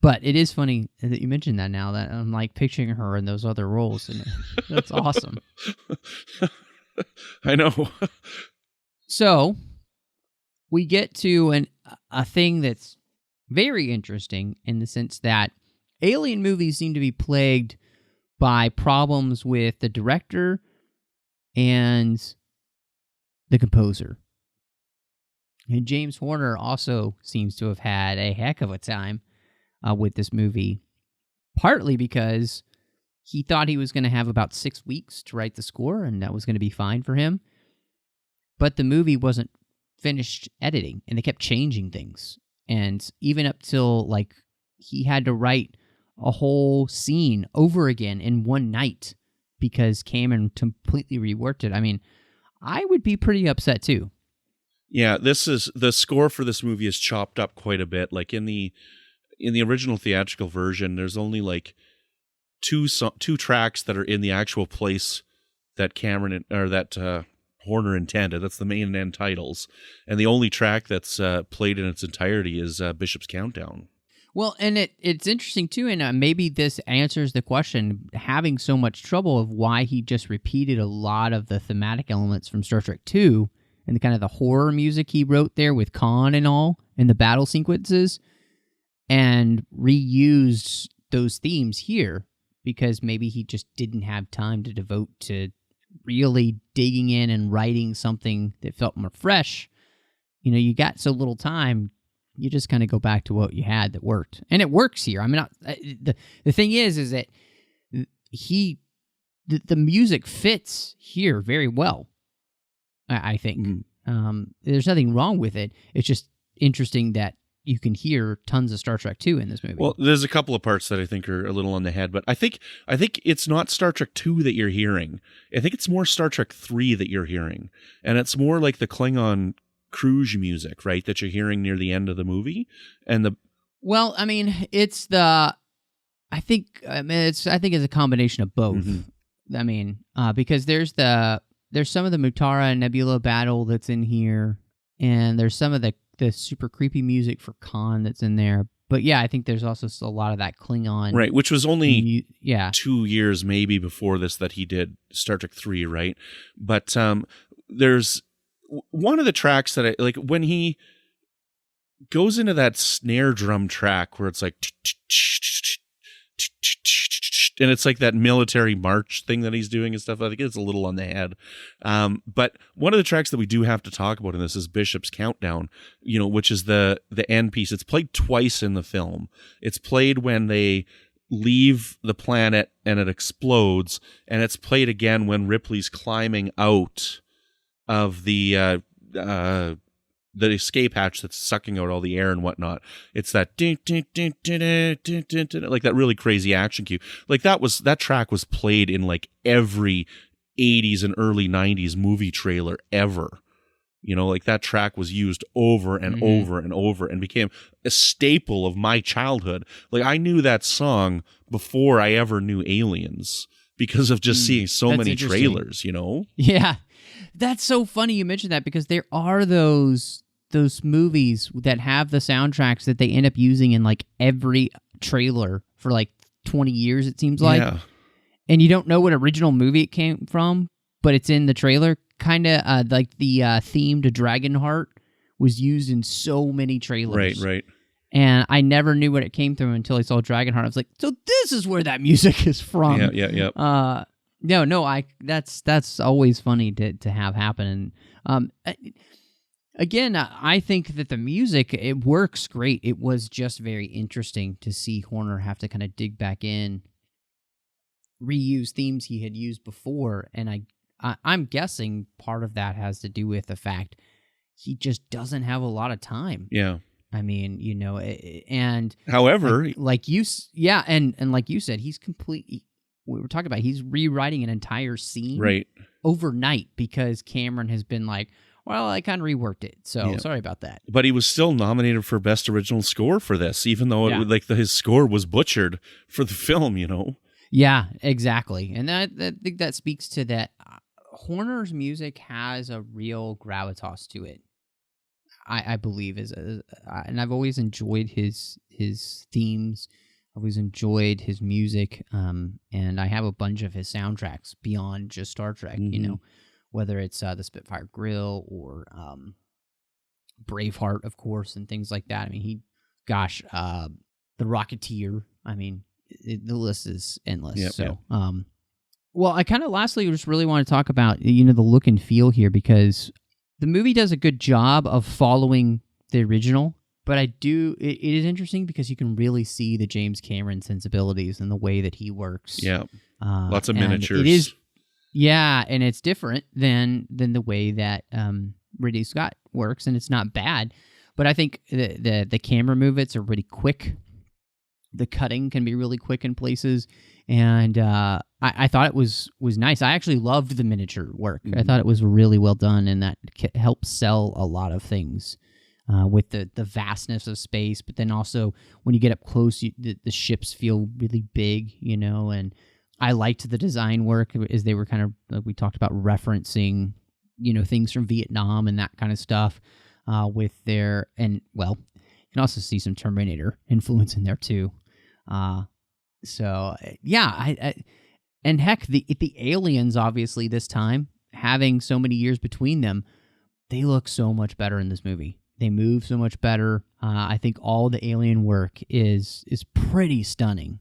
But it is funny that you mentioned that now, that I'm like picturing her in those other roles, and that's awesome. I know. So we get to a thing that's very interesting, in the sense that alien movies seem to be plagued by problems with the director and the composer. And James Horner also seems to have had a heck of a time with this movie, partly because he thought he was going to have about 6 weeks to write the score, and that was going to be fine for him. But the movie wasn't finished editing, and they kept changing things. And even up till, like, he had to write a whole scene over again in one night because Cameron completely reworked it. I mean, I would be pretty upset too. Yeah, the score for this movie is chopped up quite a bit. Like in the original theatrical version, there's only like two tracks that are in the actual place that Horner intended. That's the main and end titles, and the only track that's played in its entirety is Bishop's Countdown. Well, and it's interesting too, and maybe this answers the question, having so much trouble of why he just repeated a lot of the thematic elements from Star Trek II and the kind of the horror music he wrote there with Khan and all, and the battle sequences, and reused those themes here, because maybe he just didn't have time to devote to really digging in and writing something that felt more fresh. You got so little time, you just kind of go back to what you had that worked. And it works here. I mean, the thing is that the music fits here very well, I think. There's nothing wrong with it. It's just interesting that you can hear tons of Star Trek II in this movie. Well, there's a couple of parts that I think are a little on the head, but I think it's not Star Trek II that you're hearing. I think it's more Star Trek III that you're hearing. And it's more like the Klingon cruise music, right, that you're hearing near the end of the movie. Well, I mean, it's I think it's a combination of both. Mm-hmm. I mean, because there's some of the Mutara and Nebula battle that's in here, and there's some of the super creepy music for Khan that's in there. But yeah, I think there's also still a lot of that Klingon. Right, which was only 2 years maybe before this that he did Star Trek 3, right? But there's one of the tracks that I like when he goes into that snare drum track where it's like, and it's like that military march thing that he's doing and stuff. I think it's a little on the head. But one of the tracks that we do have to talk about in this is Bishop's Countdown, which is the end piece. It's played twice in the film. It's played when they leave the planet and it explodes, and it's played again when Ripley's climbing out of the escape hatch that's sucking out all the air and whatnot. It's that like that really crazy action cue. Like that track was played in like every 80s and early 90s movie trailer ever. Like that track was used over and over and over and became a staple of my childhood. Like I knew that song before I ever knew Aliens because of just seeing so many trailers, Yeah. That's so funny you mentioned that because there are those movies that have the soundtracks that they end up using in like every trailer for like 20 years, it seems like. Yeah. And you don't know what original movie it came from, but it's in the trailer. Kind of like the theme to Dragonheart was used in so many trailers. Right. And I never knew what it came through until I saw Dragonheart. I was like, so this is where that music is from. Yeah. No, that's always funny to have happen. And again, I think that the music, it works great. It was just very interesting to see Horner have to kind of dig back in, reuse themes he had used before, and I'm guessing part of that has to do with the fact he just doesn't have a lot of time. Yeah. I mean, and however, like you said, he's completely. We were talking about he's rewriting an entire scene overnight because Cameron has been like, well, I kind of reworked it, so sorry about that. But he was still nominated for Best Original Score for this, even though his score was butchered for the film, Yeah, exactly. And I think that speaks to that. Horner's music has a real gravitas to it, I believe. And I've always enjoyed his themes. I've always enjoyed his music, and I have a bunch of his soundtracks beyond just Star Trek, whether it's the Spitfire Grill or Braveheart, of course, and things like that. I mean, The Rocketeer. I mean, the list is endless. Yep. Well, I kind of lastly just really want to talk about, the look and feel here, because the movie does a good job of following the original, but it is interesting because you can really see the James Cameron sensibilities and the way that he works. Yeah. Lots of miniatures. It is, and it's different than the way that Ridley Scott works, and it's not bad, but I think the camera movements are really quick. The cutting can be really quick in places, and I thought it was nice. I actually loved the miniature work. I thought it was really well done, and that helps sell a lot of things with the vastness of space. But then also when you get up close, the ships feel really big, and I liked the design work as they were kind of, like we talked about, referencing, things from Vietnam and that kind of stuff with their, and well, you can also see some Terminator influence in there too. And heck, the aliens, obviously this time, having so many years between them, they look so much better in this movie. They move so much better. I think all the alien work is pretty stunning.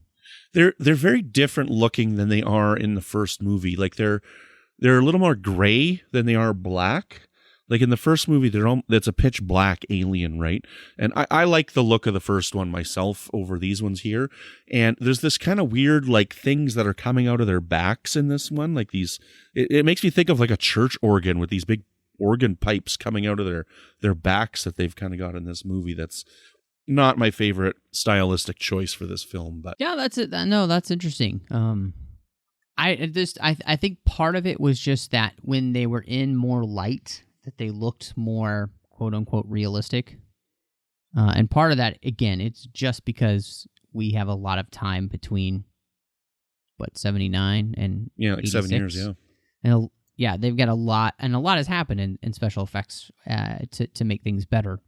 They're very different looking than they are in the first movie. Like they're a little more gray than they are black. Like in the first movie, that's a pitch black alien, right? And I like the look of the first one myself over these ones here. And there's this kind of weird like things that are coming out of their backs in this one. Like these, it makes me think of like a church organ with these big organ pipes coming out of their backs that they've kind of got in this movie. That's not my favorite stylistic choice for this film, but yeah, that's it. No, that's interesting. I think part of it was just that when they were in more light, that they looked more quote unquote realistic. And part of that, again, it's just because we have a lot of time between 79 and like 86. 7 years, yeah. And they've got a lot, and a lot has happened in special effects to make things better.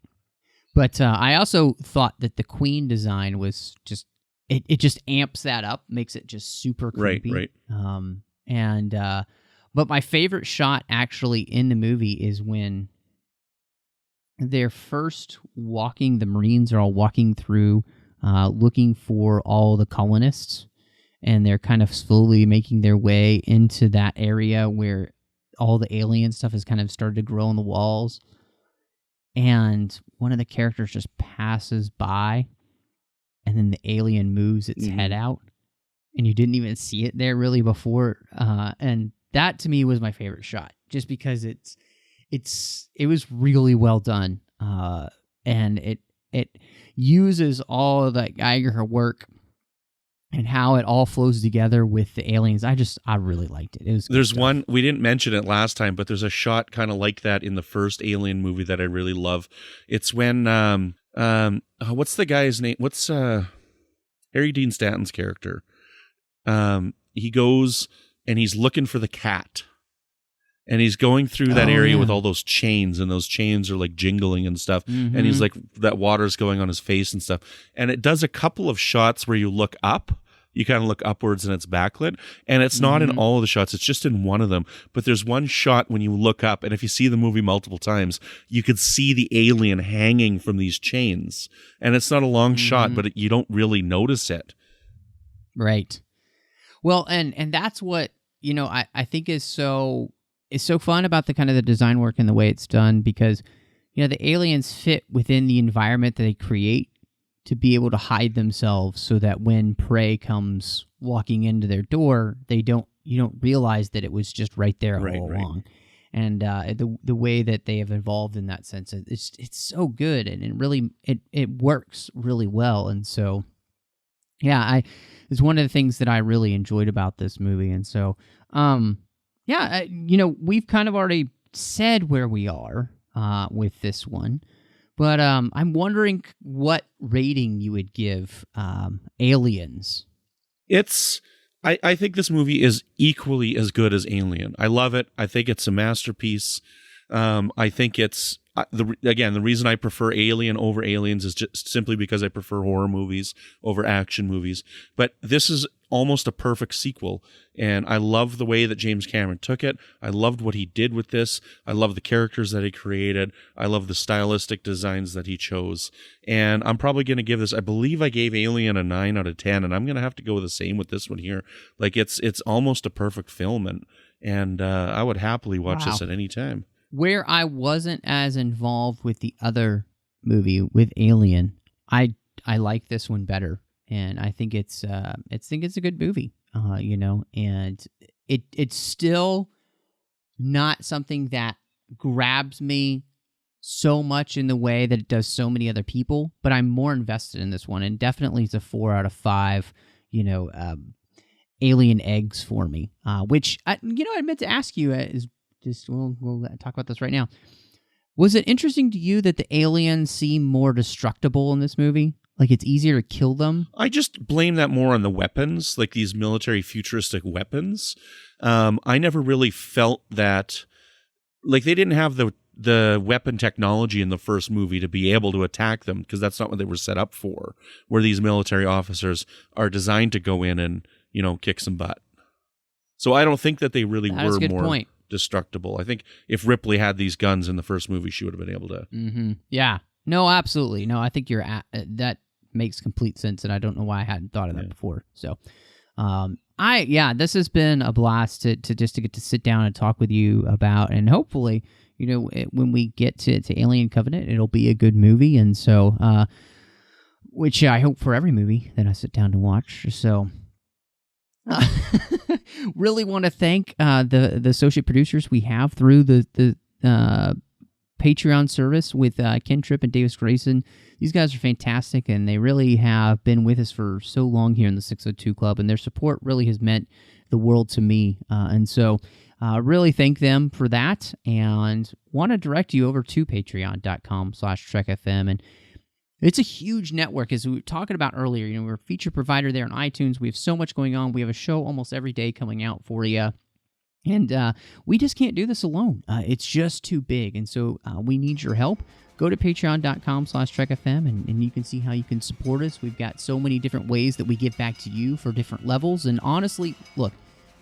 But I also thought that the Queen design was just it just amps that up, makes it just super creepy. Right. But my favorite shot actually in the movie is when they're first walking. The Marines are all walking through, looking for all the colonists, and they're kind of slowly making their way into that area where all the alien stuff has kind of started to grow on the walls. And one of the characters just passes by, and then the alien moves its head out, and you didn't even see it there really before. And that to me was my favorite shot, just because it was really well done, and it uses all of that Geiger work and how it all flows together with the aliens. I really liked it. It was There's one, we didn't mention it last time, but there's a shot kind of like that in the first Alien movie that I really love. It's when what's the guy's name? What's Harry Dean Stanton's character? He goes and he's looking for the cat. And he's going through that area with all those chains, and those chains are like jingling and stuff. Mm-hmm. And he's like, that water's going on his face and stuff. And it does a couple of shots where you look up. You kind of look upwards and it's backlit. And it's not in all of the shots. It's just in one of them. But there's one shot when you look up, and if you see the movie multiple times, you could see the alien hanging from these chains. And it's not a long shot, but you don't really notice it. Right. Well, and that's what, I think is so... It's so fun about the kind of the design work and the way it's done, because, the aliens fit within the environment that they create to be able to hide themselves, so that when prey comes walking into their door, you don't realize that it was just right there all along. And the way that they have evolved in that sense, it's so good, and it really it works really well. And so, yeah, it's one of the things that I really enjoyed about this movie. And so, yeah, we've kind of already said where we are with this one, but I'm wondering what rating you would give Aliens. I think this movie is equally as good as Alien. I love it. I think it's a masterpiece. I think it's the reason I prefer Alien over Aliens is just simply because I prefer horror movies over action movies. But this is almost a perfect sequel, and I love the way that James Cameron took it. I loved what he did with this. I love the characters that he created. I love the stylistic designs that he chose. And I'm probably going to give this, I believe I gave Alien a 9 out of 10, and I'm going to have to go the same with this one here. Like, it's almost a perfect film, and I would happily watch this at any time. Where I wasn't as involved with the other movie, with Alien, I like this one better, and I think it's a good movie, and it's still not something that grabs me so much in the way that it does so many other people, but I'm more invested in this one, and definitely it's a 4 out of 5, alien eggs for me, which I meant to ask you is. We'll talk about this right now. Was it interesting to you that the aliens seem more destructible in this movie? Like, it's easier to kill them? I just blame that more on the weapons, like these military futuristic weapons. I never really felt that, like, they didn't have the weapon technology in the first movie to be able to attack them, because that's not what they were set up for, where these military officers are designed to go in and, kick some butt. So I don't think that they really were more destructible. I think if Ripley had these guns in the first movie, she would have been able to. Mm-hmm. Yeah. No, absolutely. No, I think that makes complete sense, and I don't know why I hadn't thought of that before. So, this has been a blast to get to sit down and talk with you about, and hopefully, when we get to Alien Covenant, it'll be a good movie, and so, which I hope for every movie that I sit down to watch. So. Really want to thank the associate producers we have through the Patreon service with Ken Tripp and Davis Grayson. These guys are fantastic, and they really have been with us for so long here in the 602 Club, and their support really has meant the world to me. And so really thank them for that, and want to direct you over to patreon.com/TrekFM. And it's a huge network, as we were talking about earlier. We're a feature provider there on iTunes. We have so much going on. We have a show almost every day coming out for you. And we just can't do this alone. It's just too big. And so we need your help. go to patreon.com/trekfm and you can see how you can support us. We've got so many different ways that we give back to you for different levels. And honestly, look,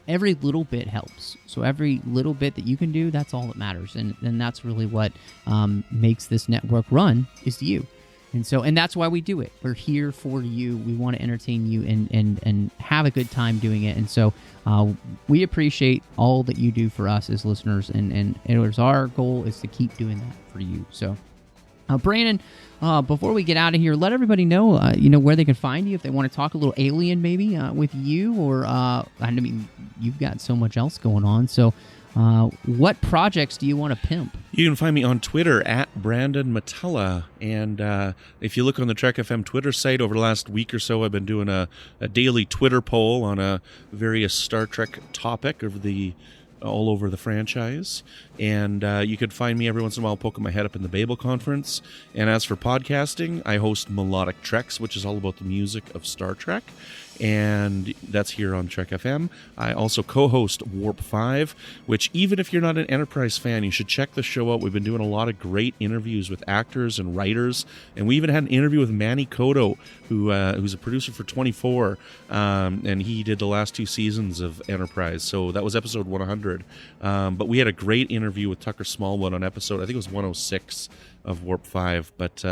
every little bit helps. So every little bit that you can do, that's all that matters. And that's really what makes this network run, is you. And that's why we do it. We're here for you. We want to entertain you and have a good time doing it. And so we appreciate all that you do for us as listeners. And it was our goal is to keep doing that for you. So Brandon, before we get out of here, let everybody know, where they can find you if they want to talk a little Alien maybe with you, or I mean, you've got so much else going on. So what projects do you want to pimp? You can find me on Twitter at Brandon-Mutala. And if you look on the Trek FM Twitter site, over the last week or so, I've been doing a daily Twitter poll on a various Star Trek topic of all over the franchise. And you could find me every once in a while poking my head up in the Babel Conference. And as for podcasting, I host Melodic Treks, which is all about the music of Star Trek. And that's here on Trek FM. I also co-host Warp 5, which even if you're not an Enterprise fan, you should check the show out. We've been doing a lot of great interviews with actors and writers, and we even had an interview with Manny Cotto, who's a producer for 24, and he did the last 2 seasons of Enterprise, so that was episode 100. But we had a great interview with Tucker Smallwood on episode, I think it was 106 of Warp 5, but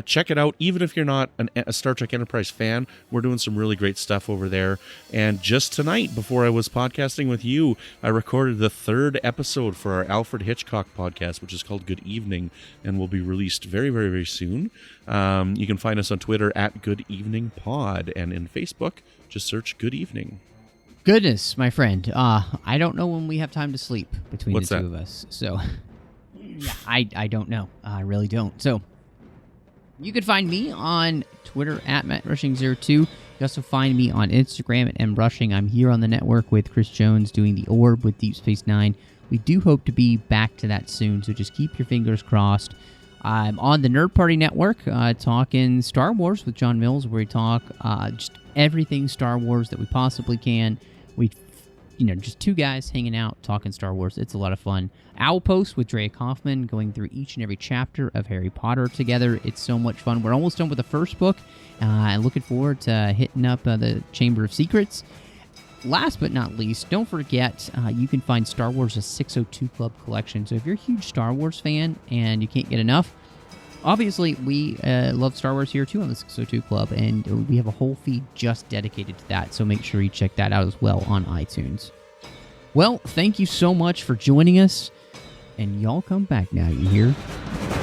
check it out. Even if you're not a Star Trek Enterprise fan, we're doing some really great stuff over there. And just tonight, before I was podcasting with you, I recorded the 3rd episode for our Alfred Hitchcock podcast, which is called Good Evening, and will be released very, very, very soon. You can find us on Twitter at Good Evening Pod, and in Facebook, just search Good Evening. Goodness, my friend, I don't know when we have time to sleep between What's the two that? of us, so... Yeah, I don't know. I really don't. So, you can find me on Twitter at MattRushing02. You can also find me on Instagram at MRushing. I'm here on the network with Chris Jones doing The Orb with Deep Space Nine. We do hope to be back to that soon, so just keep your fingers crossed. I'm on the Nerd Party Network talking Star Wars with John Mills, where we talk just everything Star Wars that we possibly can. We just 2 guys hanging out, talking Star Wars. It's a lot of fun. Owl Post with Dre Kaufman, going through each and every chapter of Harry Potter together. It's so much fun. We're almost done with the first book, and looking forward to hitting up the Chamber of Secrets. Last but not least, don't forget, you can find Star Wars' 602 Club collection. So if you're a huge Star Wars fan and you can't get enough, obviously, we love Star Wars here, too, on the 602 Club, and we have a whole feed just dedicated to that, so make sure you check that out as well on iTunes. Well, thank you so much for joining us, and y'all come back now, you hear?